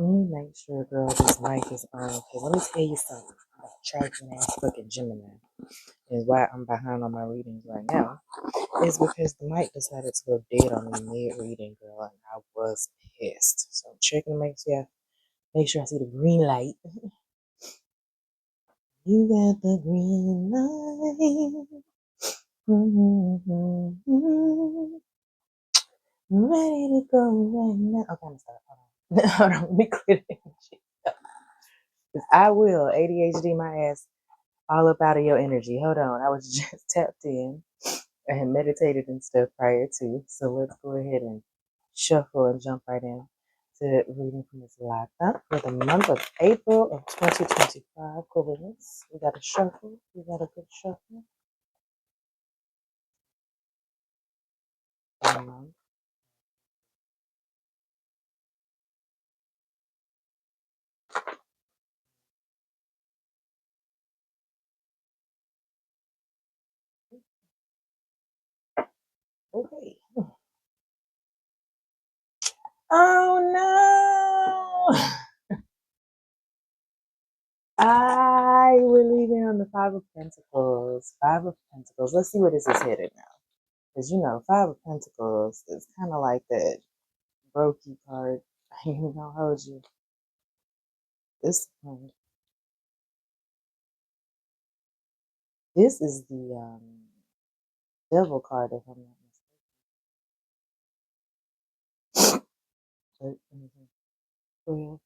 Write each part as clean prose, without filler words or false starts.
Let me make sure, girl, this mic is on. Cause let me tell you something. Trifling ass fucking Gemini. And why I'm behind on my readings right now is because the mic decided to go dead on me mid-reading, girl, and I was pissed. So I'm checking to make sure I see the green light. You got the green light. Ready to go right now. Okay, I'm gonna start. Hold on. Hold on, let me clear the energy. I will ADHD my ass all up out of your energy. Hold on. I was just tapped in and meditated and stuff prior to. So let's go ahead and shuffle and jump right in to reading from this Lata for the month of April of 2025. Coolness. We got a shuffle. We got a good shuffle. Okay. Oh no! We're leaving on the Five of Pentacles. Five of Pentacles. Let's see where this is headed now. Because you know, Five of Pentacles is kind of like that brokey card. I ain't even gonna hold you. This is the Devil card, if I'm not mistaken. 12.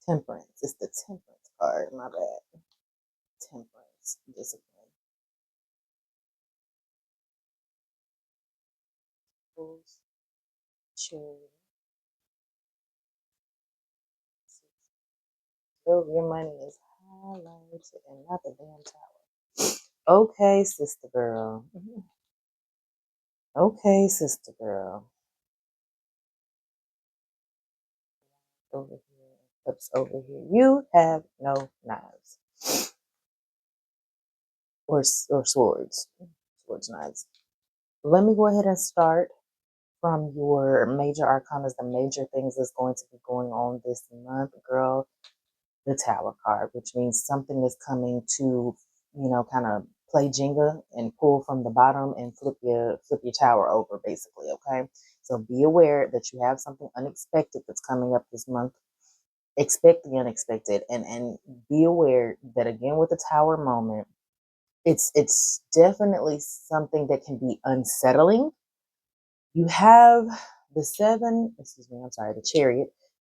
Temperance. It's the Temperance card. My bad. Temperance. Discipline. Charity. Your money is highlighted and not the damn tower. Okay, sister girl. Okay, sister girl. Over here. Cups over here. You have no knives. Or swords. Swords, knives. Let me go ahead and start from your major arcanas, the major things that's going to be going on this month, girl. The Tower card, which means something is coming to, kind of play Jenga and pull from the bottom and flip your tower over, basically. Okay, so be aware that you have something unexpected that's coming up this month. Expect the unexpected, and be aware that again with the Tower moment, it's definitely something that can be unsettling. You have the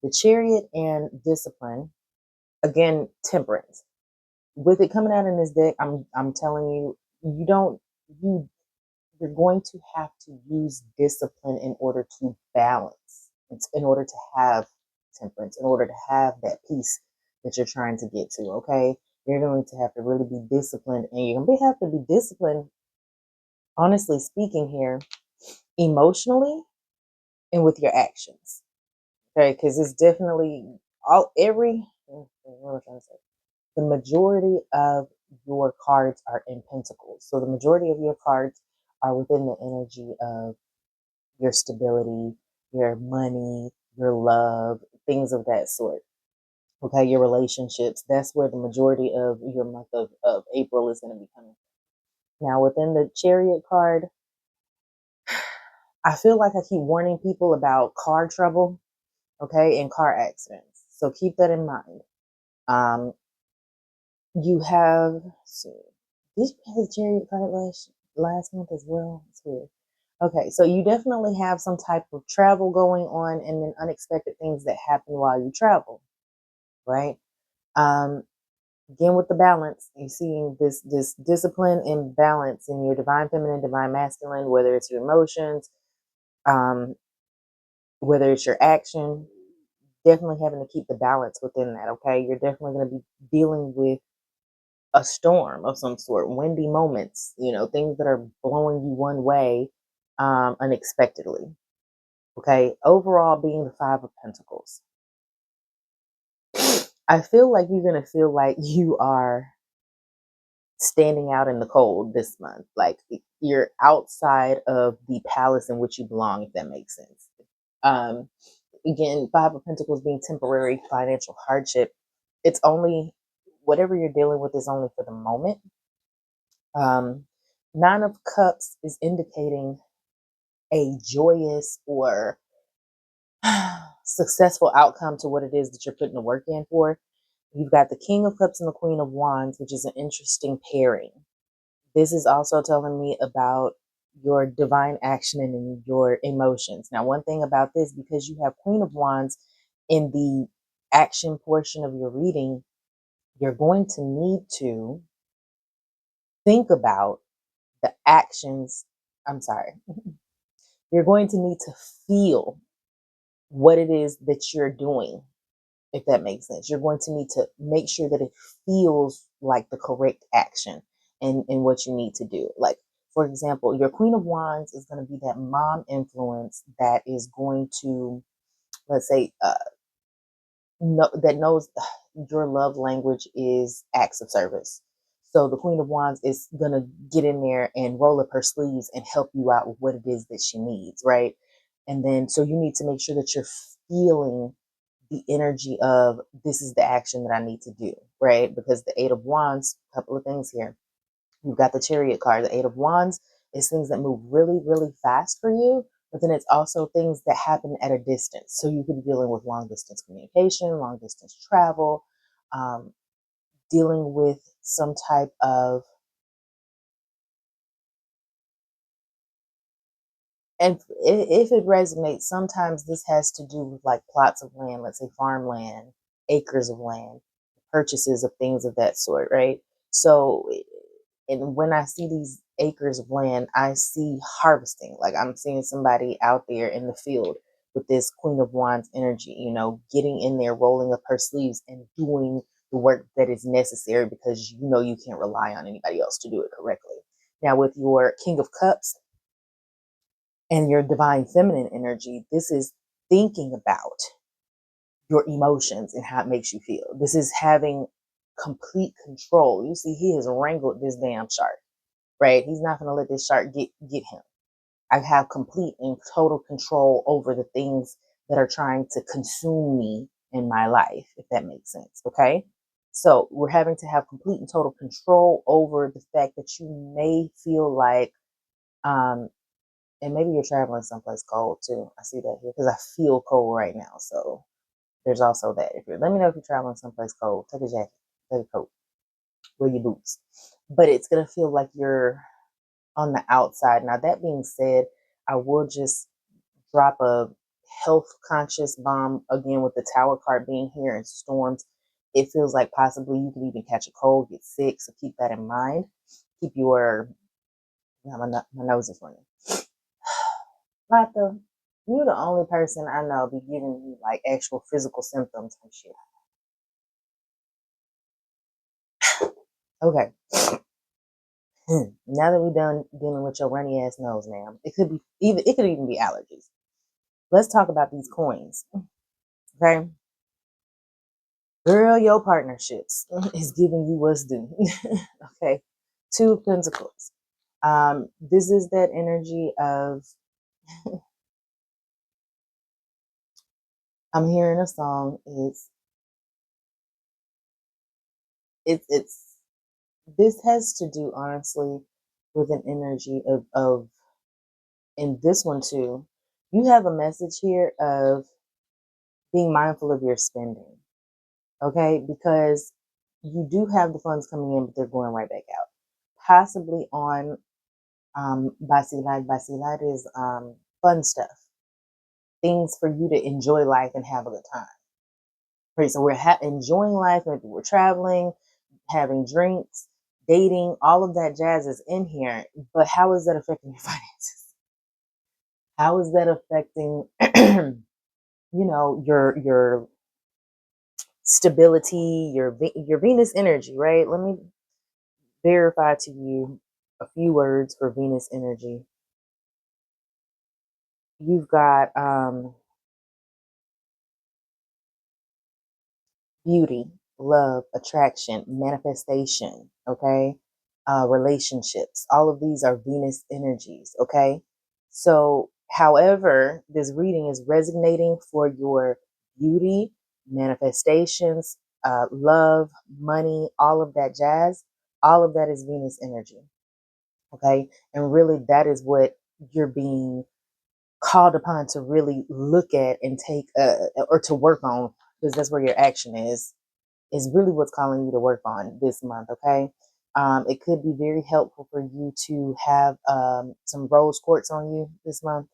the Chariot and Discipline. Again, Temperance. With it coming out in this deck, I'm telling you, you don't you you're going to have to use discipline in order to balance. It's in order to have temperance, in order to have that peace that you're trying to get to. Okay, you're going to have to really be disciplined, and you're going to have to be disciplined. Honestly speaking, here, emotionally and with your actions. Okay, because it's definitely all every. What am I trying to say? The majority of your cards are in pentacles. So the majority of your cards are within the energy of your stability, your money, your love, things of that sort. Okay, your relationships. That's where the majority of your month of April is going to be coming. Now, within the Chariot card, I feel like I keep warning people about car trouble, okay, and car accidents. So keep that in mind. Um, You have, let's see, did you have a Chariot card last month as well? It's weird. Okay, so you definitely have some type of travel going on and then unexpected things that happen while you travel, right? Um, Again with the balance, you're seeing this discipline and balance in your divine feminine, divine masculine, whether it's your emotions, um, whether it's your action, definitely having to keep the balance within that, okay? You're definitely going to be dealing with a storm of some sort, windy moments, things that are blowing you one way unexpectedly. Okay. Overall, being the Five of Pentacles, I feel like you're going to feel like you are standing out in the cold this month. Like you're outside of the palace in which you belong, if that makes sense. Um, Again, Five of Pentacles being temporary financial hardship. It's only whatever you're dealing with is only for the moment. Um, Nine of Cups is indicating a joyous or successful outcome to what it is that you're putting the work in for. You've got the King of Cups and the Queen of Wands, which is an interesting pairing. This is also telling me about your divine action and your emotions. Now, one thing about this, because you have Queen of Wands in the action portion of your reading, you're going to need to think about the actions. I'm sorry. You're going to need to feel what it is that you're doing, if that makes sense. You're going to need to make sure that it feels like the correct action and what you need to do. Like, for example, your Queen of Wands is going to be that mom influence that is going to, let's say, that knows your love language is acts of service. So the Queen of Wands is going to get in there and roll up her sleeves and help you out with what it is that she needs, right? And then, so you need to make sure that you're feeling the energy of this is the action that I need to do, right? Because the Eight of Wands, a couple of things here. You've got the Chariot card. The Eight of Wands is things that move really, really fast for you, but then it's also things that happen at a distance. So you could be dealing with long distance communication, long distance travel, um, dealing with some type of, and if it resonates, sometimes this has to do with like plots of land, let's say farmland, acres of land, purchases of things of that sort, right? So, and when I see these acres of land, I see harvesting. Like I'm seeing somebody out there in the field with this Queen of Wands energy, getting in there, rolling up her sleeves and doing the work that is necessary because you can't rely on anybody else to do it correctly. Now, with your King of Cups, and your divine feminine energy, this is thinking about your emotions and how it makes you feel. This is having complete control. You see, he has wrangled this damn shark, right? He's not going to let this shark get him. I have complete and total control over the things that are trying to consume me in my life, if that makes sense. Okay. So we're having to have complete and total control over the fact that you may feel like, um, and maybe you're traveling someplace cold too. I see that here because I feel cold right now. So there's also that. Let me know if you're traveling someplace cold. Take a jacket, take a coat, wear your boots. But it's gonna feel like you're on the outside. Now that being said, I will just drop a health conscious bomb again with the Tower card being here and storms. It feels like possibly you could even catch a cold, get sick. So keep that in mind. Keep your my nose is running. Martha, you're the only person I know be giving you like actual physical symptoms and shit. Okay. Now that we're done dealing with your runny ass nose, ma'am, it could even be allergies. Let's talk about these coins. Okay. Girl, your partnerships is giving you what's due. Okay. Two of Pentacles. This is that energy of I'm hearing a song. It's this has to do honestly with an energy of in this one too. You have a message here of being mindful of your spending, okay? Because you do have the funds coming in, but they're going right back out. Possibly on Basilag. Basilag is fun stuff, things for you to enjoy life and have a good time. Right, so we're enjoying life, maybe we're traveling, having drinks, dating, all of that jazz is in here. But how is that affecting your finances? How is that affecting, your stability, your Venus energy, right? Let me verify to you a few words for Venus energy. You've got beauty, love, attraction, manifestation, okay? relationships. All of these are Venus energies, okay? So, however, this reading is resonating for your beauty, manifestations, love, money, all of that jazz. All of that is Venus energy, okay? And really, that is what you're being called upon to really look at and take, or to work on, because that's where your action is really what's calling you to work on this month, okay? It could be very helpful for you to have some rose quartz on you this month,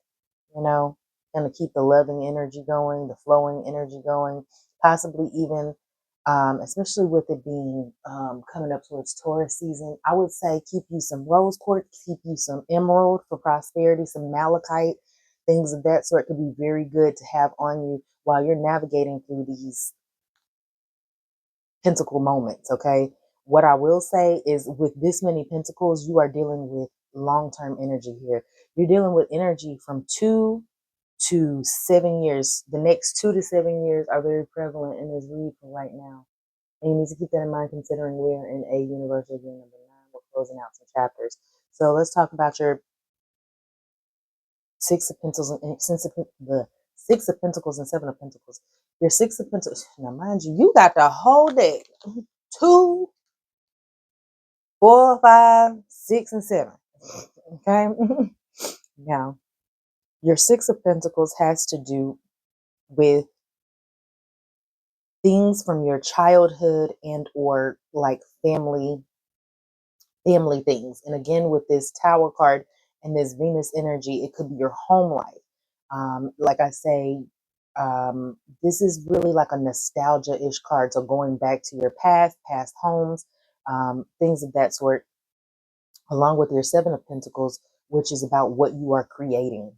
you know, kind of keep the loving energy going, the flowing energy going, possibly even, especially with it being coming up towards Taurus season, I would say keep you some rose quartz, keep you some emerald for prosperity, some malachite, things of that sort could be very good to have on you while you're navigating through these pentacle moments, okay? What I will say is with this many pentacles, you are dealing with long-term energy here. You're dealing with energy from 2 to 7 years. The next 2 to 7 years are very prevalent in this read for right now. And you need to keep that in mind considering we're in a universal year number 9. We're closing out some chapters. So let's talk about your Six of Pentacles and the Six of Pentacles and Seven of Pentacles. Your Six of Pentacles. Now, mind you, you got the whole deck. 2, 4, 5, 6, and 7. Okay. Now, your Six of Pentacles has to do with things from your childhood and or like family things. And again, with this Tower card and this Venus energy, it could be your home life. Like I say, this is really like a nostalgia-ish card. So going back to your past homes, things of that sort, along with your Seven of Pentacles, which is about what you are creating.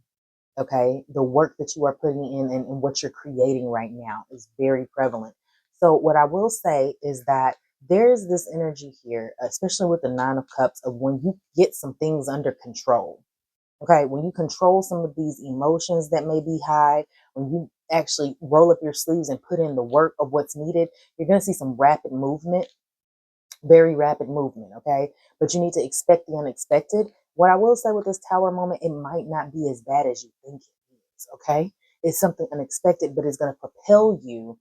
Okay, the work that you are putting in and what you're creating right now is very prevalent. So what I will say is that there's this energy here, especially with the Nine of Cups, of when you get some things under control. Okay, when you control some of these emotions that may be high, when you actually roll up your sleeves and put in the work of what's needed, you're going to see some rapid movement, very rapid movement, okay? But you need to expect the unexpected. What I will say with this Tower moment, it might not be as bad as you think it is, okay? It's something unexpected, but it's going to propel you,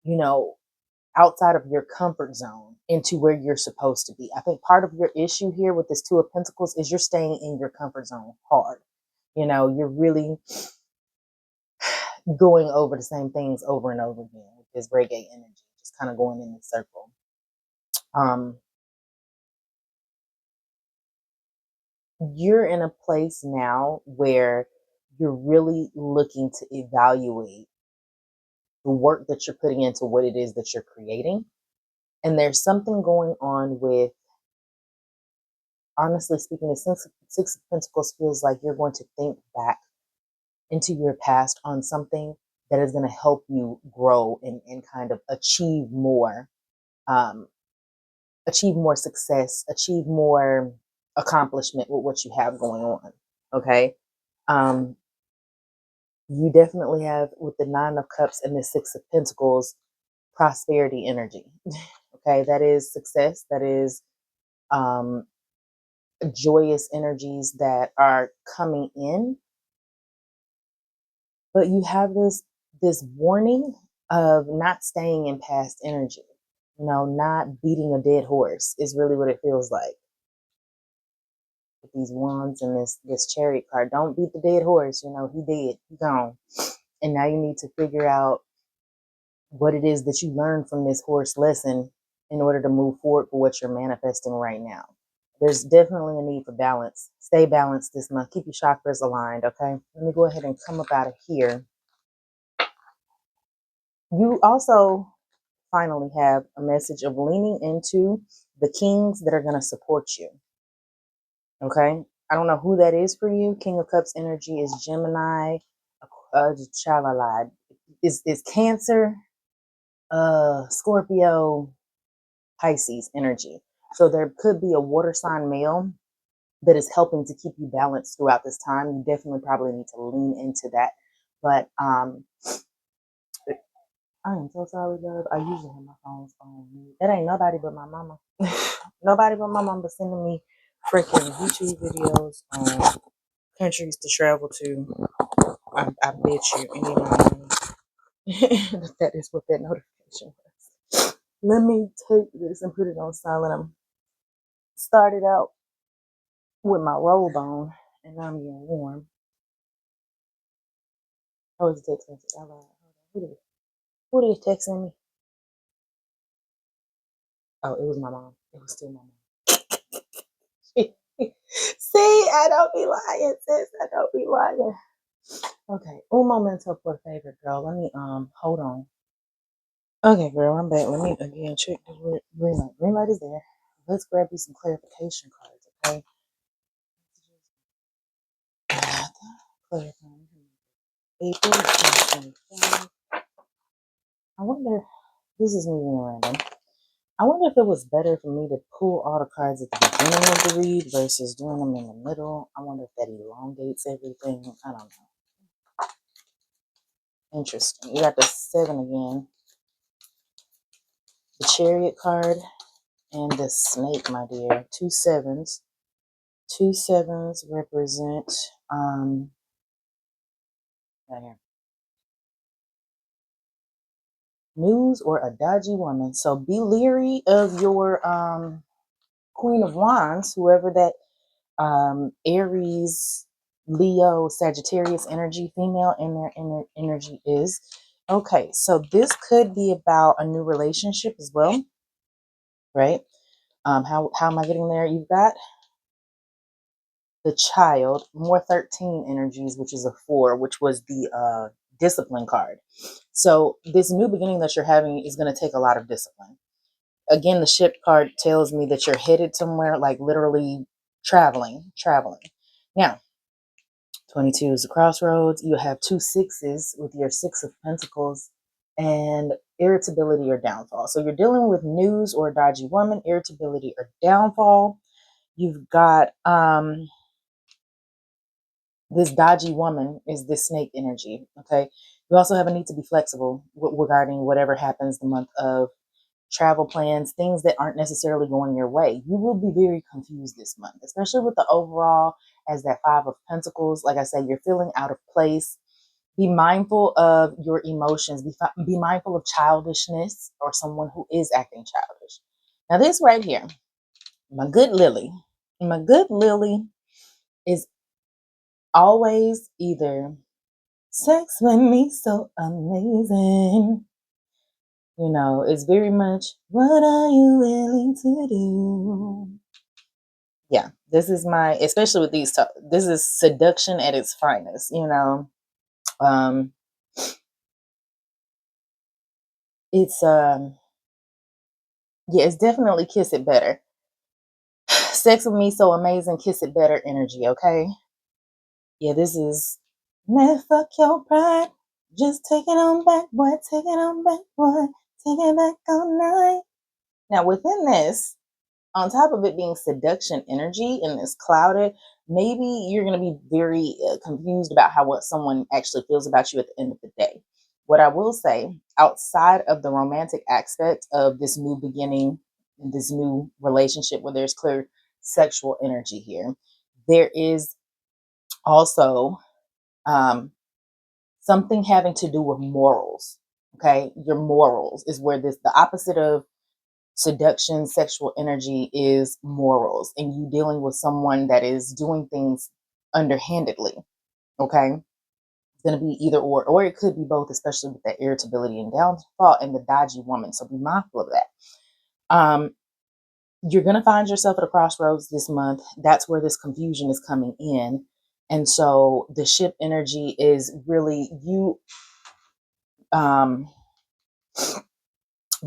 you know, outside of your comfort zone into where you're supposed to be. I think part of your issue here with this Two of Pentacles is you're staying in your comfort zone hard. You know, you're really going over the same things over and over again with this reggae energy, just kind of going in the circle. Um, you're in a place now where you're really looking to evaluate the work that you're putting into what it is that you're creating. And there's something going on with, honestly speaking, the Six of Pentacles feels like you're going to think back into your past on something that is going to help you grow and kind of um, achieve more success, achieve more accomplishment with what you have going on. Okay. Um, you definitely have with the Nine of Cups and the Six of Pentacles prosperity energy. Okay, that is success, that is um joyous energies that are coming in, but you have this warning of not staying in past energy, you know, not beating a dead horse is really what it feels like with these wands and this Chariot card. Don't beat the dead horse, you know, he dead, he gone, and now you need to figure out what it is that you learned from this horse lesson in order to move forward for what you're manifesting right now. There's definitely a need for balance. Stay balanced this month. Keep your chakras aligned, okay? Let me go ahead and come up out of here. You also finally have a message of leaning into the kings that are going to support you, okay? I don't know who that is for you. King of Cups energy is Gemini. Child, I lied. Is Cancer, Scorpio, Pisces energy. So there could be a water sign male that is helping to keep you balanced throughout this time. You definitely probably need to lean into that. But I am so sorry, love. I usually have my phones on mute. That ain't nobody but my mama. Nobody but my mom was sending me freaking YouTube videos on countries to travel to. I bet you any money that is what that notification was. Let me take this and put it on silent. I'm started out with my robe on, and now I'm getting warm. I was texting. Who is texting me? Oh, it was my mom. It was still my mom. See, I don't be lying, sis. I don't be lying. Okay, un momento por favor, girl. Let me hold on. Okay, girl, I'm back. Let me again check the green light. Green light is there. Let's grab you some clarification cards, okay? Clarifying. April 2025. I wonder. This is me being random. I wonder if it was better for me to pull all the cards at the beginning of the read versus doing them in the middle. I wonder if that elongates everything. I don't know. Interesting. You got the 7 again. The Chariot card and the Snake, my dear. 2 sevens. 2 sevens represent right here. News or a dodgy woman. So be leery of your Queen of Wands, whoever that Aries, Leo, Sagittarius energy, female in their inner energy is. Okay, so this could be about a new relationship as well, right? How am I getting there? You've got the Child, more 13 energies, which is a 4, which was the discipline card. So this new beginning that you're having is going to take a lot of discipline. Again, the Ship card tells me that you're headed somewhere, like literally traveling. Now, 22 is the crossroads. You have 2 sixes with your 6 of pentacles and irritability or downfall. So you're dealing with news or a dodgy woman, irritability or downfall. You've got this dodgy woman is this snake energy. Okay. You also have a need to be flexible regarding whatever happens the month of travel plans, things that aren't necessarily going your way. You will be very confused this month, especially with the overall as that 5 of pentacles. Like I said, you're feeling out of place. Be mindful of your emotions. Be mindful of childishness or someone who is acting childish. Now this right here, my good Lily is always either sex with me so amazing. You know, it's very much, what are you willing to do? Yeah, this is my, especially with these, this is seduction at its finest, you know. It's, yeah, it's definitely kiss it better. Sex with me so amazing, kiss it better energy, okay? Yeah, this is, man, fuck your pride. Just take it on back, boy, take it on back, boy, take it back all night. Now, within this, on top of it being seduction energy and this clouded, maybe you're going to be very confused about how what someone actually feels about you at the end of the day. What I will say, outside of the romantic aspect of this new beginning, this new relationship where there's clear sexual energy here, there is also something having to do with morals. Okay, your morals is where this, the opposite of seduction, sexual energy is morals, and you dealing with someone that is doing things underhandedly. Okay, it's going to be either or it could be both, especially with that irritability and downfall and the dodgy woman. So be mindful of that. You're going to find yourself at a crossroads this month. That's where this confusion is coming in. And so the Ship energy is really you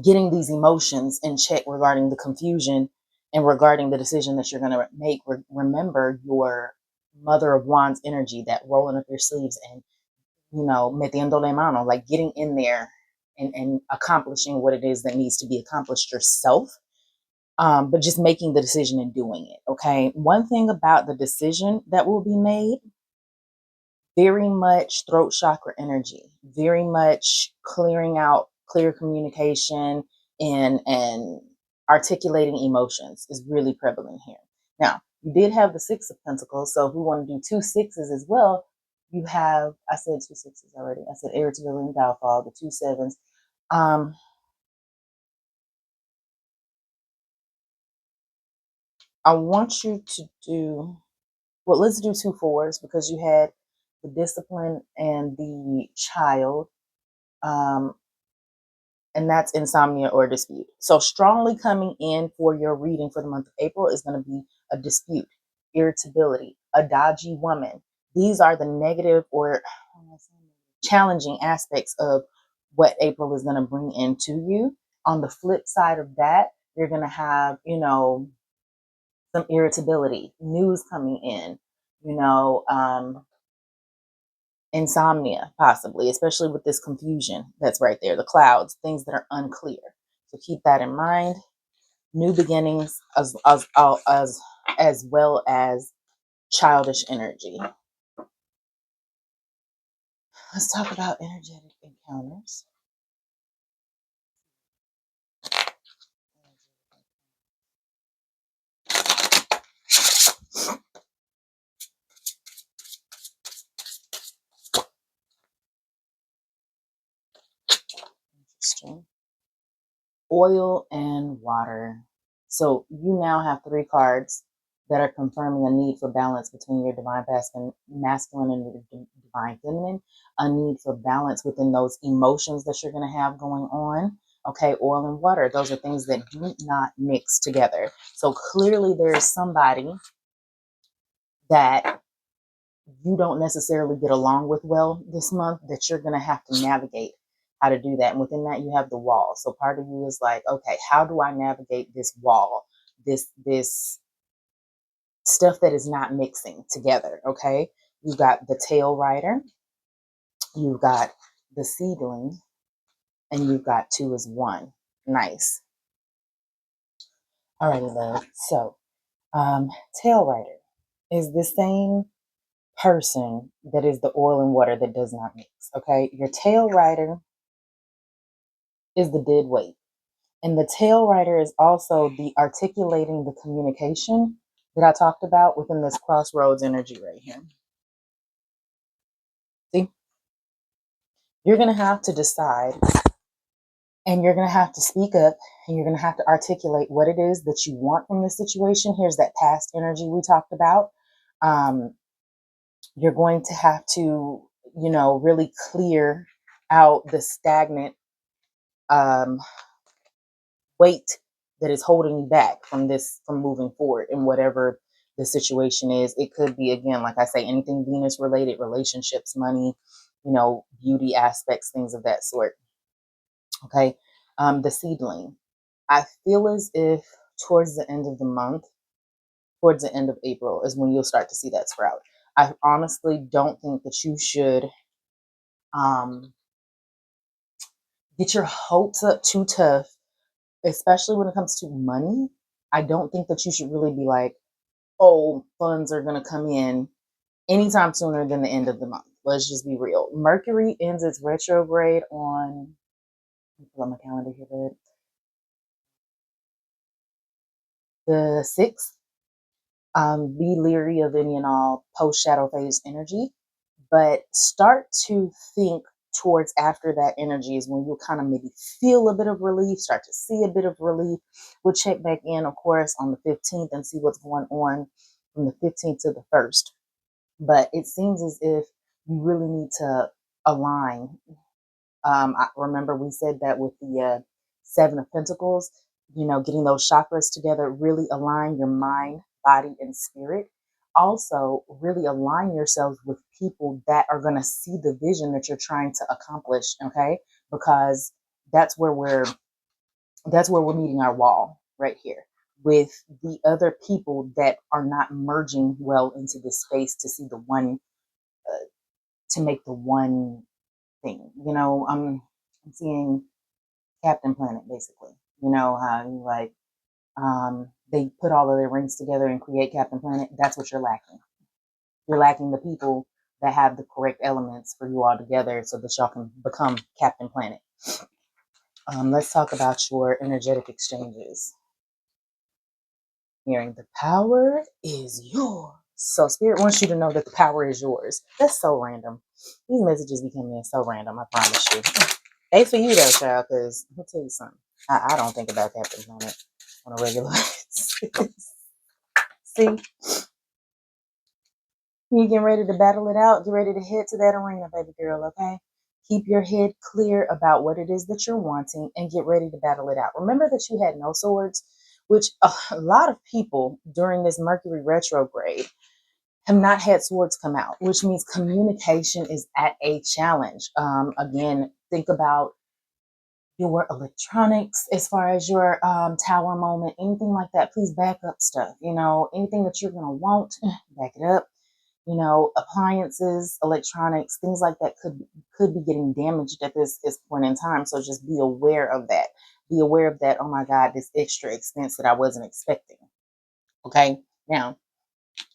getting these emotions in check regarding the confusion and regarding the decision that you're going to make. Remember your Mother of Wands energy, that rolling up your sleeves and, you know, metiendo la mano, like getting in there and accomplishing what it is that needs to be accomplished yourself. But just making the decision and doing it. Okay. One thing about the decision that will be made, very much throat chakra energy, very much clearing out, clear communication and articulating emotions is really prevalent here. Now, you did have the Six of Pentacles, so if we want to do two sixes as well, you have, I said two sixes already. I said irritability and downfall, the two sevens. I want you to do, well, let's do two fours because you had the discipline and the child. And that's insomnia or dispute. So strongly coming in for your reading for the month of April is going to be a dispute, irritability, a dodgy woman. These are the negative or challenging aspects of what April is going to bring into you. On the flip side of that, you're going to have, some irritability, news coming in, insomnia, possibly, especially with this confusion that's right there, the clouds, things that are unclear. So keep that in mind. New beginnings as well as childish energy. Let's talk about energetic encounters. Interesting. Oil and water. So you now have three cards that are confirming a need for balance between your divine masculine and your divine feminine, a need for balance within those emotions that you're going to have going on. Okay, oil and water, those are things that do not mix together. So clearly there is somebody that you don't necessarily get along with well this month that you're going to have to navigate how to do that. And within that, you have the wall. So part of you is like, okay, how do I navigate this wall, this stuff that is not mixing together? Okay, you've got the tail rider, you've got the seedling, and you've got two as one. Nice. Alrighty, love. So tail rider is the same person that is the oil and water that does not mix. Okay, your tail rider is the dead weight, and the tail rider is also the articulating the communication that I talked about within this crossroads energy right here. See, you're gonna have to decide, and you're gonna have to speak up, and you're gonna have to articulate what it is that you want from this situation. Here's that past energy we talked about. You're going to have to, really clear out the stagnant weight that is holding you back from moving forward in whatever the situation is. It could be, again, like I say, anything Venus related, relationships, money, beauty aspects, things of that sort. Okay. The seedling. I feel as if towards the end of the month, towards the end of April is when you'll start to see that sprout. I honestly don't think that you should get your hopes up too tough, especially when it comes to money. I don't think that you should really be like, oh, funds are going to come in anytime sooner than the end of the month. Let's just be real. Mercury ends its retrograde on, let me pull up my calendar here, but the 6th. Be leery of any and all post shadow phase energy, but start to think towards after that energy is when you'll kind of maybe feel a bit of relief, start to see a bit of relief. We'll check back in, of course, on the 15th and see what's going on from the 15th to the 1st. But it seems as if you really need to align. I remember we said that with the Seven of Pentacles, getting those chakras together, really align your mind, body, and spirit. Also, really align yourselves with people that are going to see the vision that you're trying to accomplish. Okay, because that's where we're meeting our wall right here with the other people that are not merging well into this space to see the one, to make the one thing. I'm seeing Captain Planet basically. How you like they put all of their rings together and create Captain Planet. That's what you're lacking. You're lacking the people that have the correct elements for you all together so that y'all can become Captain Planet. Let's talk about your energetic exchanges. Hearing the power is yours. So Spirit wants you to know that the power is yours. That's so random. These messages be coming in so random, I promise you. They for you though, child, because I'll tell you something. I don't think about that on a regular basis. See, you getting ready to battle it out. Get ready to head to that arena, baby girl, okay? Keep your head clear about what it is that you're wanting and get ready to battle it out. Remember that you had no swords, which a lot of people during this Mercury retrograde have not had swords come out, which means communication is at a challenge. Again, think about your electronics as far as your tower moment, anything like that. Please back up stuff. Anything that you're going to want, back it up. Appliances, electronics, things like that could be getting damaged at this point in time. So just be aware of that. Be aware of that. Oh my God, this extra expense that I wasn't expecting. Okay. Now,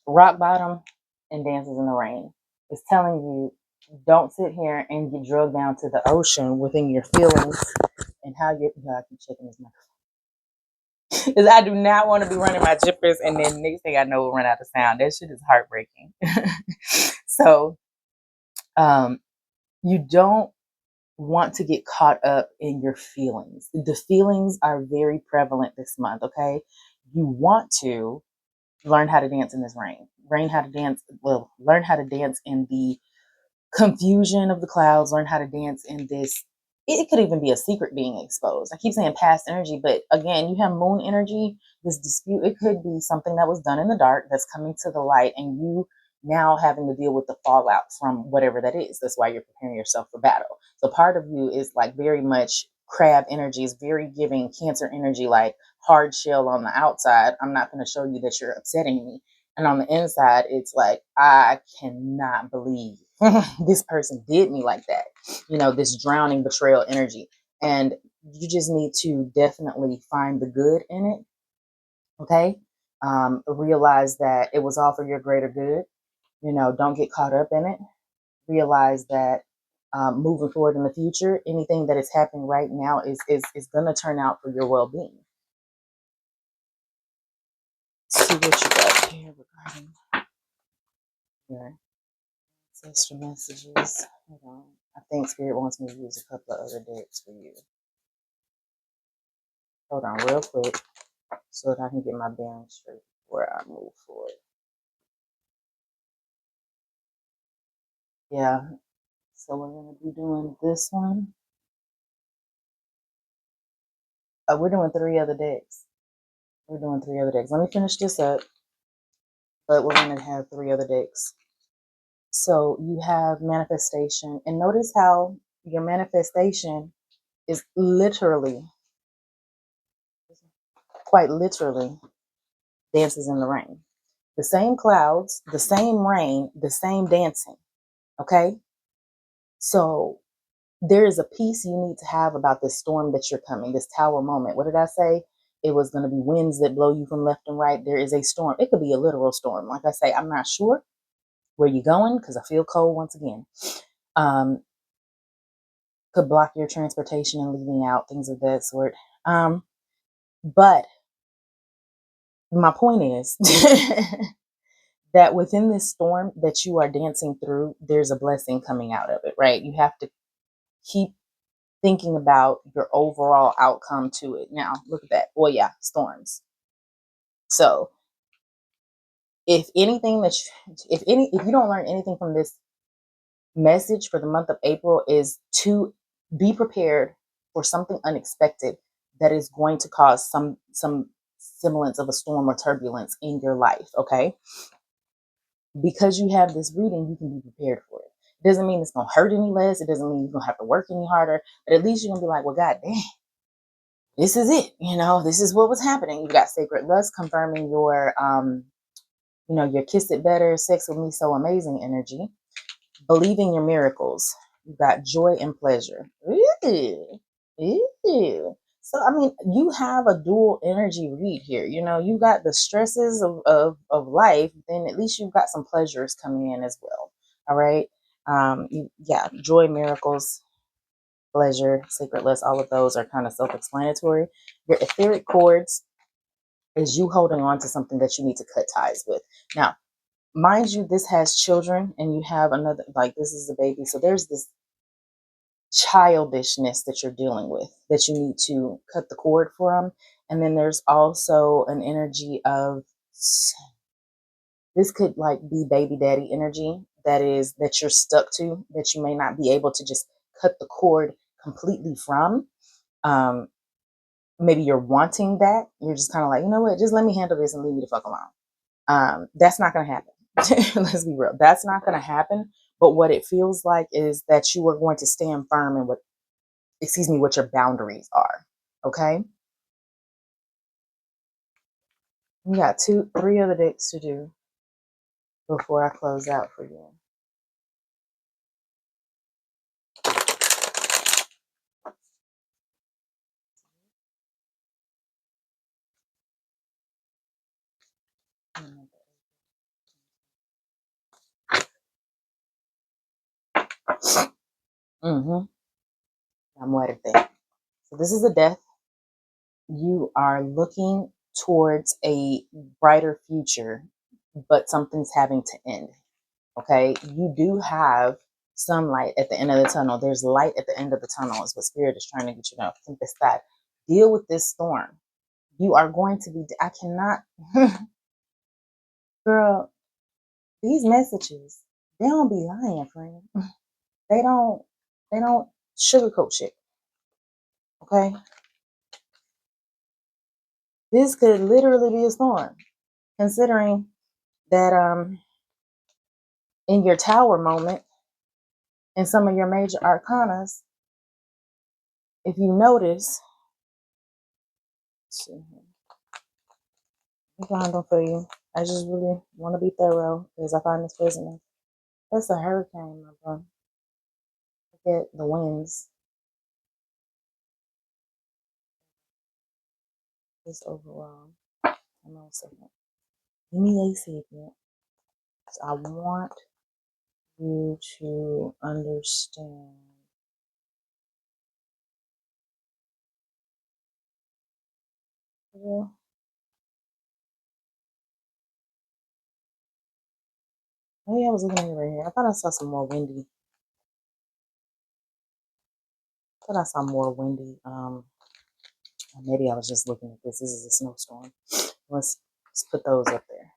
rock bottom and dances in the rain is telling you don't sit here and get drugged down to the ocean within your feelings and how you're. I keep checking this microphone because I do not want to be running my jippers and then next thing I know we'll run out of sound. That shit is heartbreaking. So you don't want to get caught up in your feelings. The feelings are very prevalent this month. Okay, you want to learn how to dance in this rain. Learn how to dance in the confusion of the clouds. Learn how to dance in this. It could even be a secret being exposed. I keep saying past energy, but again, you have moon energy. This dispute, it could be something that was done in the dark that's coming to the light, and you now having to deal with the fallout from whatever that is. That's why you're preparing yourself for battle. So part of you is like very much crab energy, is very giving Cancer energy, like hard shell on the outside. I'm not going to show you that you're upsetting me. And on the inside, it's like, I cannot believe this person did me like that. This drowning betrayal energy. And you just need to definitely find the good in it. Okay. Realize that it was all for your greater good. Don't get caught up in it. Realize that moving forward in the future, anything that is happening right now is going to turn out for your well-being. See what you got here regarding your ancestor messages. Hold on. I think Spirit wants me to use a couple of other decks for you. Hold on real quick so that I can get my bearings straight before I move forward. Yeah, so we're going to be doing this one. We're doing 3 other decks. Let me finish this up, but we're going to have 3 other decks. So you have manifestation, and notice how your manifestation is literally, quite literally, dances in the rain. The same clouds, the same rain, the same dancing. Okay? So there is a piece you need to have about this storm that you're coming, this tower moment. What did I say? It was going to be winds that blow you from left and right. There is a storm. It could be a literal storm. Like I say, I'm not sure where you're going because I feel cold once again. Could block your transportation and leaving out, things of that sort. But my point is that within this storm that you are dancing through, there's a blessing coming out of it, right? You have to keep thinking about your overall outcome to it. Now, look at that. Oh yeah, storms. So if anything if you don't learn anything from this message for the month of April, is to be prepared for something unexpected that is going to cause some semblance of a storm or turbulence in your life. Okay, because you have this reading, you can be prepared for it. It doesn't mean it's gonna hurt any less. It doesn't mean you're gonna have to work any harder, but at least you're gonna be like, well, god damn, this is it. This is what was happening. You've got sacred lust confirming your your kiss it better, sex with me so amazing energy. Believing your miracles. You've got joy and pleasure. Ooh. Ooh. So, I mean, you have a dual energy read here. You got the stresses of life, then at least you've got some pleasures coming in as well. All right. Joy, miracles, pleasure, sacred list, all of those are kind of self-explanatory. Your etheric chords, is you holding on to something that you need to cut ties with. Now, mind you, this has children and you have another, like this is a baby. So there's this childishness that you're dealing with that you need to cut the cord from. And then there's also an energy of, this could like be baby daddy energy that you're stuck to, that you may not be able to just cut the cord completely from. Um, Maybe you're wanting that. You're just kind of like, you know what, just let me handle this and leave me the fuck alone. That's not going to happen. Let's be real. That's not going to happen. But what it feels like is that you are going to stand firm in what your boundaries are. Okay. We got 3 other decks to do before I close out for you. Mm-hmm. I'm muerte. So this is a death. You are looking towards a brighter future, but something's having to end. Okay. You do have some light at the end of the tunnel. There's light at the end of the tunnel, is what Spirit is trying to get you to know. Think this, that. Deal with this storm. You are going to be, I cannot, girl, these messages, they don't be lying, friend. They don't, they don't sugarcoat shit. Okay. This could literally be a storm, considering that, in your tower moment, in some of your major arcanas, if you notice, let's see here. I found them for you. I just really want to be thorough because I find this resonant. That's a hurricane, my bro. Look at the winds. Just overall. Hold on a second. Give me a second. I want you to understand. Yeah. Maybe I was looking at it right here. I thought I saw some more windy. I thought I saw more windy. Maybe I was just looking at this. This is a snowstorm. Let's put those up there.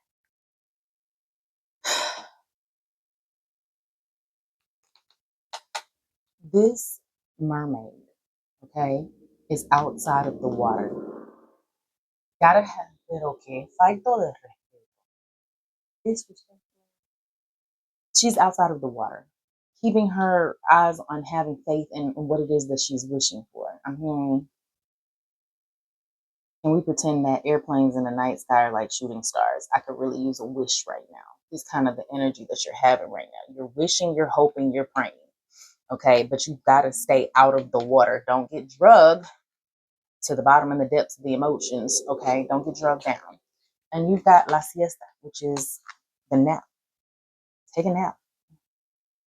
This mermaid, okay, is outside of the water. Gotta have little que falto de respeto. Disrespect. She's outside of the water, keeping her eyes on having faith in what it is that she's wishing for. I'm hearing, can we pretend that airplanes in the night sky are like shooting stars? I could really use a wish right now. It's kind of the energy that you're having right now. You're wishing, you're hoping, you're praying. Okay, but you've got to stay out of the water. Don't get drugged to the bottom and the depths of the emotions. Okay, don't get drugged down. And you've got la siesta, which is the nap. Take a nap.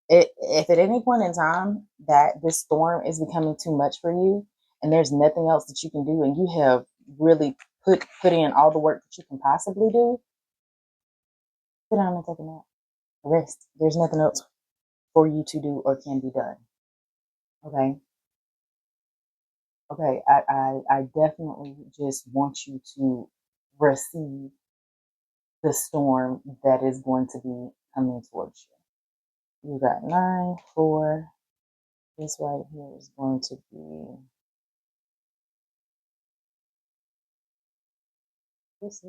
If at any point in time that this storm is becoming too much for you and there's nothing else that you can do and you have really put in all the work that you can possibly do, sit down and take a nap. Rest. There's nothing else for you to do or can be done. Okay. Okay. I definitely just want you to receive the storm that is going to be coming towards you. You got 9, 4. This right here is going to be this.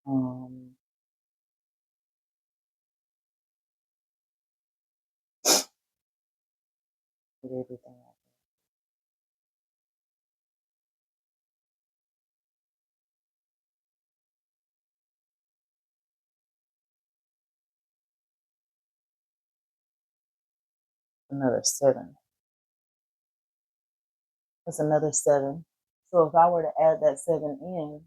Um, with everything else. Another 7. That's another 7. So if I were to add that 7 in,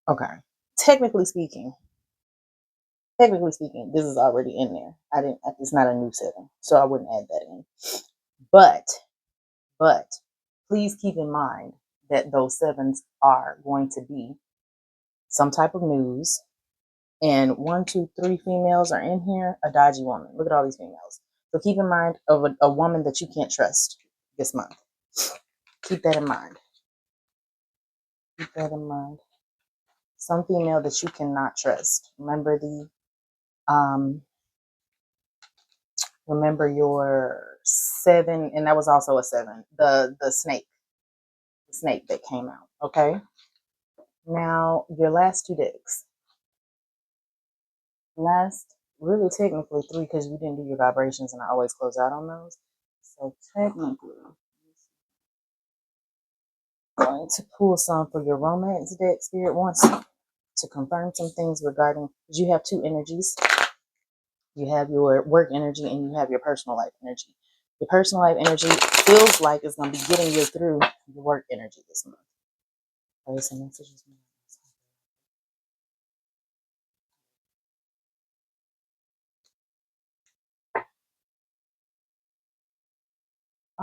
okay. Technically speaking, technically speaking, this is already in there. It's not a new 7, so I wouldn't add that in. But please keep in mind that those 7s are going to be some type of news. And 1, 2, 3 females are in here. A dodgy woman. Look at all these females. So keep in mind of a woman that you can't trust this month. Keep that in mind. Keep that in mind. Some female that you cannot trust. Remember your 7, and that was also a 7. The snake that came out. Okay. Now your last 2 decks. Really technically 3 because you didn't do your vibrations, and I always close out on those. So technically, I'm going to pull some for your romance deck. Spirit wants to confirm some things regarding. You have 2 energies. You have your work energy and you have your personal life energy. Your personal life energy feels like it's going to be getting you through your work energy this month. Okay, some messages.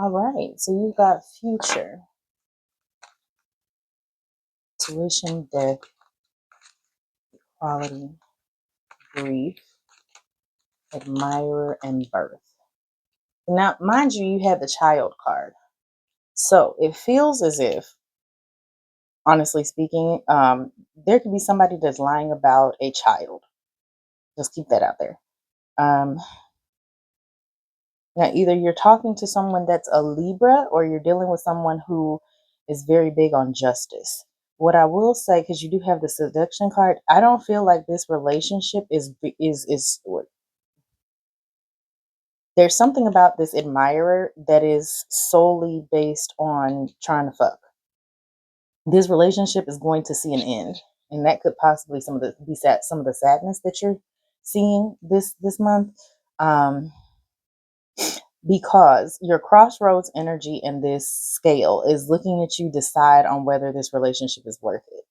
All right, so you've got future, tuition, death, quality, grief, admirer, and birth. Now, mind you, you have the child card. So it feels as if, honestly speaking, there could be somebody that's lying about a child. Just keep that out there. Now, either you're talking to someone that's a Libra or you're dealing with someone who is very big on justice. What I will say, because you do have the seduction card, I don't feel like this relationship is there's something about this admirer that is solely based on trying to fuck. This relationship is going to see an end, and that could possibly some of the sadness that you're seeing this month. Because your crossroads energy in this scale is looking at you decide on whether this relationship is worth it.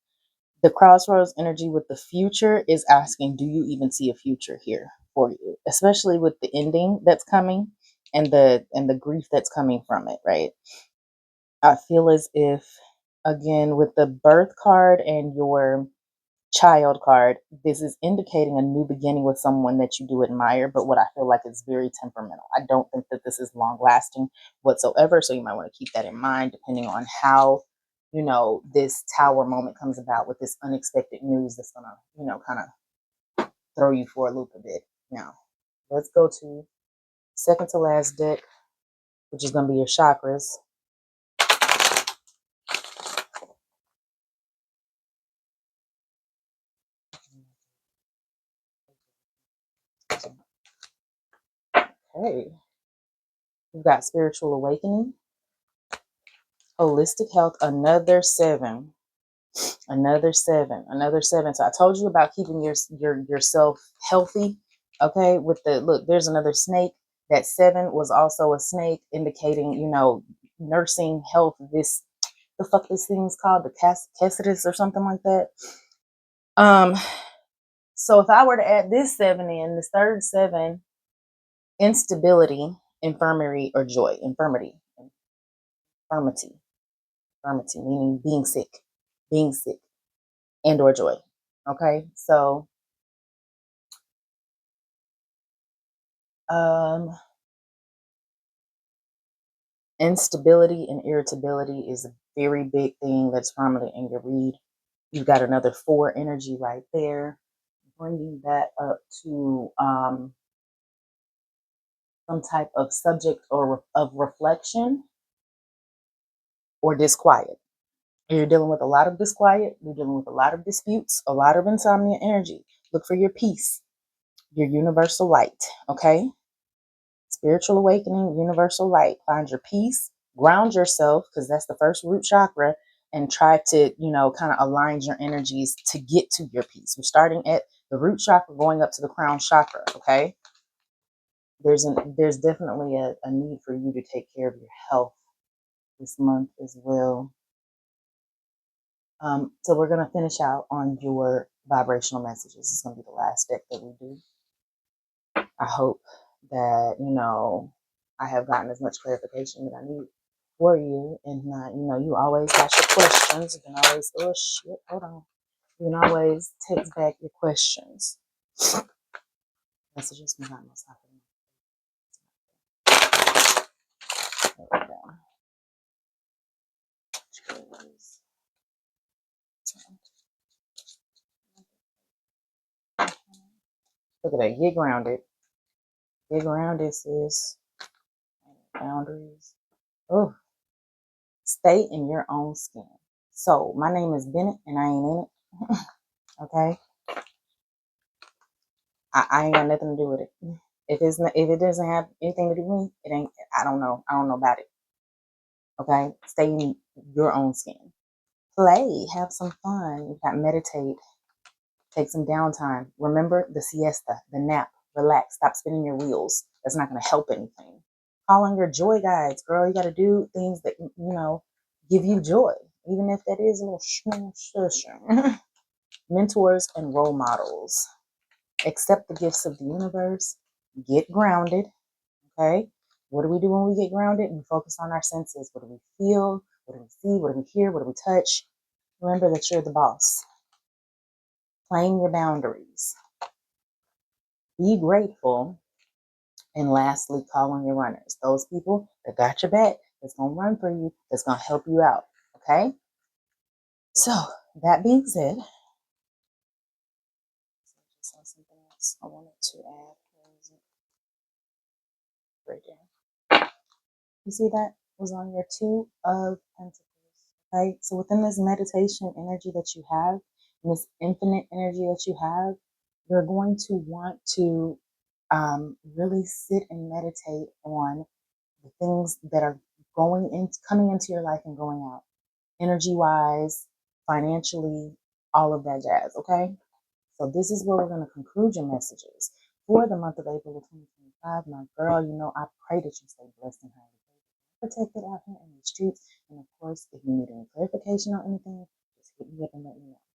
The crossroads energy with the future is asking, do you even see a future here for you? Especially with the ending that's coming and the grief that's coming from it, right? I feel as if, again, with the birth card and your child card, this is indicating a new beginning with someone that you do admire, but what I feel like is very temperamental. I don't think that this is long lasting whatsoever, so you might want to keep that in mind depending on how this tower moment comes about with this unexpected news that's gonna kind of throw you for a loop a bit. Now let's go to second to last deck, which is going to be your chakras. Okay, we've got spiritual awakening, holistic health, another 7. Another 7. So I told you about keeping yourself healthy. Okay, with the look, there's another snake. That 7 was also a snake, indicating nursing health. The fuck this thing's called, the Cassidus or something like that. So if I were to add this 7 in, this third 7, instability, infirmity, or joy. Infirmity, meaning being sick, and or joy. Okay, so instability and irritability is a very big thing that's prominent in your read. You've got another 4 energy right there, bringing that up to some type of subject or of reflection or disquiet. You're dealing with a lot of disquiet. You're dealing with a lot of disputes, a lot of insomnia energy. Look for your peace, your universal light. Okay, spiritual awakening, universal light. Find your peace, ground yourself, because that's the first root chakra, and try to, kind of align your energies to get to your peace. We're starting at the root chakra, going up to the crown chakra. Okay, there's definitely a need for you to take care of your health this month as well. So we're going to finish out on your vibrational messages. It's going to be the last deck that we do. I hope that, I have gotten as much clarification that I need for you. And not, you always got your questions. You can always, oh shit, hold on. You can always text back your questions. Messages from God most high. There we go. Look at that. Get grounded. Get grounded, sis. Boundaries. Oh, stay in your own skin. So, my name is Bennett, and I ain't in it. Okay? I ain't got nothing to do with it. If it doesn't have anything to do with me, it ain't. I don't know. I don't know about it. Okay? Stay in your own skin. Play. Have some fun. You got meditate. Take some downtime. Remember the siesta, the nap. Relax. Stop spinning your wheels. That's not going to help anything. Call on your joy guides, girl. You got to do things that, give you joy, even if that is a little shmoo. Mentors and role models. Accept the gifts of the universe. Get grounded. Okay? What do we do when we get grounded? We focus on our senses. What do we feel? What do we see? What do we hear? What do we touch? Remember that you're the boss. Claim your boundaries. Be grateful. And lastly, call on your runners. Those people that got your back, that's going to run for you, that's going to help you out. Okay? So, that being said, something else I wanted to add. Where is it? Right there. You see that was on your Two of Pentacles. Okay? So, within this meditation energy that you have, this infinite energy that you have, you're going to want to really sit and meditate on the things that are coming into your life and going out, energy wise, financially, all of that jazz. Okay, so this is where we're going to conclude your messages for the month of April of 2025. My girl, I pray that you stay blessed and highly protected out here in the streets. And of course, if you need any clarification on anything, just hit me up and let me know.